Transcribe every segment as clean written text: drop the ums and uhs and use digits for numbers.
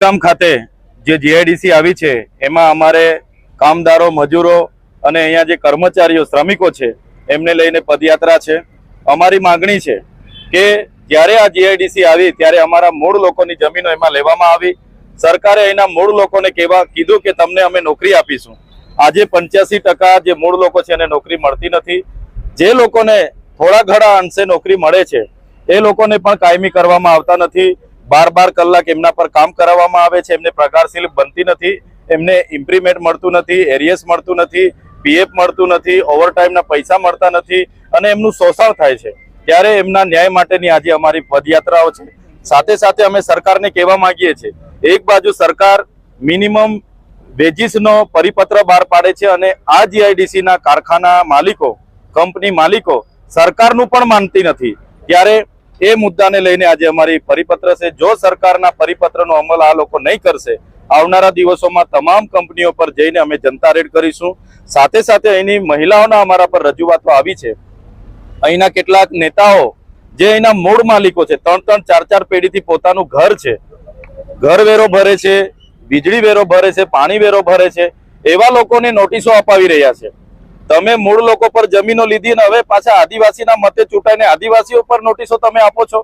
ગામ ખાતે જે જીઆઈડીસી આવી છે એમાં અમારે કામદારો, મજૂરો અને અહીંયા જે કર્મચારીઓ, શ્રમિકો છે એમને લઈને પદયાત્રા છે। અમારી માંગણી છે કે જ્યારે આ જીઆઈડીસી આવી ત્યારે અમારા મૂળ લોકોની જમીનો એમાં લેવામાં આવી। સરકારે અહીંના મૂળ લોકોને કીધું કે તમને અમે નોકરી આપીશું। આજે 85% જે મૂળ લોકો છે એને નોકરી મળતી નથી। જે લોકોને થોડા ઘણા અંશે નોકરી મળે છે એ લોકોને પણ કાયમી કરવામાં આવતા નથી। 12 કલાક એમના પર કામ કરાવવામાં આવે છે, એમને પગાર સ્લિપ બનતી નથી, એમને ઇમ્પ્રીમેન્ટ મળતું નથી, એરિયસ મળતું નથી, પીએફ મળતું નથી, ઓવરટાઈમના પૈસા મળતા નથી અને એમનું શોષણ થાય છે। ત્યારે એમના ન્યાય માટેની આજે અમારી પદયાત્રાઓ છે। સાથે સાથે અમે સરકારને કહેવા માંગીએ છીએ, એક બાજુ સરકાર મિનિમમ વેજીસનો પરિપત્ર બહાર પાડે છે અને આ જીઆઈડીસીના કારખાના માલિકો, કંપની માલિકો સરકારનું પણ માનતી નથી। ત્યારે એ મુદ્દાને લઈને આજે અમારી પરિપત્ર છે। જો સરકારના પરિપત્રનો અમલ આ લોકો નહીં કરશે, આવનારા દિવસોમાં તમામ કંપનીઓ પર જઈને અમે જનતા રેડ કરીશું। સાથે સાથે અહીંની મહિલાઓના અમારા પર રજૂઆતો આવી છે। અહીંના કેટલાક નેતાઓ જે અહીંના મૂળ માલિકો છે, 3-3, 4-4 પેઢીથી પોતાનું ઘર છે, ઘર વેરો ભરે છે, વીજળી વેરો ભરે છે, પાણી વેરો ભરે છે, એવા લોકોને નોટિસો અપાવી રહ્યા છે। તમે મૂળ લોકો પર જમીનો લીધી ને હવે પાછા આદિવાસીના મતે ચૂંટાઈને આદિવાસીઓ પર નોટિસો તમે આપો છો।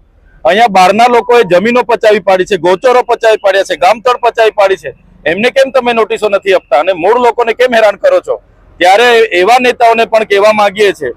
અહીંયા બહારના લોકોએ જમીનો પચાવી પાડી છે, ગોચરો પચાવી પાડ્યા છે, ગામતળ પચાવી પાડી છે, એમને કેમ તમે નોટિસો નથી આપતા અને મૂળ લોકોને કેમ હેરાન કરો છો? ત્યારે એવા નેતાઓને પણ કહેવા માંગીએ છીએ,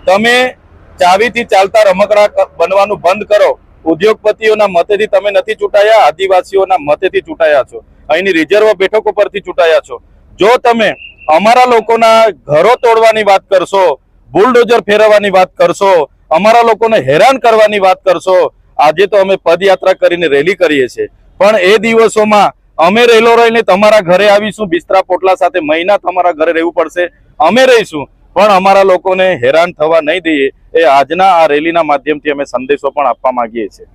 તમે ચાવીથી ચાલતા રમકડા બનવાનું બંધ કરો। ઉદ્યોગપતિઓના મતેથી તમે નથી ચૂંટાયા, આદિવાસીઓના મતેથી ચૂંટાયા છો, અહીંની રિઝર્વ બેઠકો પરથી ચૂંટાયા છો। જો તમે અમારા લોકોના ઘરો તોડવાની વાત કરશો, બુલડોઝર ફેરવવાની વાત કરશો, અમારા લોકોને હેરાન કરવાની વાત કરશો, આજે તો અમે પદયાત્રા કરીને રેલી કરીએ છીએ, પણ એ દિવસોમાં અમે રેલો રહીને તમારા ઘરે આવીશું, બિસ્તરા પોટલા સાથે મહિના તમારા ઘરે રહેવું પડશે, અમે રહીશું, પણ અમારા લોકોને હેરાન થવા નહીં દઈએ। એ આજના આ રેલીના માધ્યમથી અમે સંદેશો પણ આપવા માંગીએ છીએ।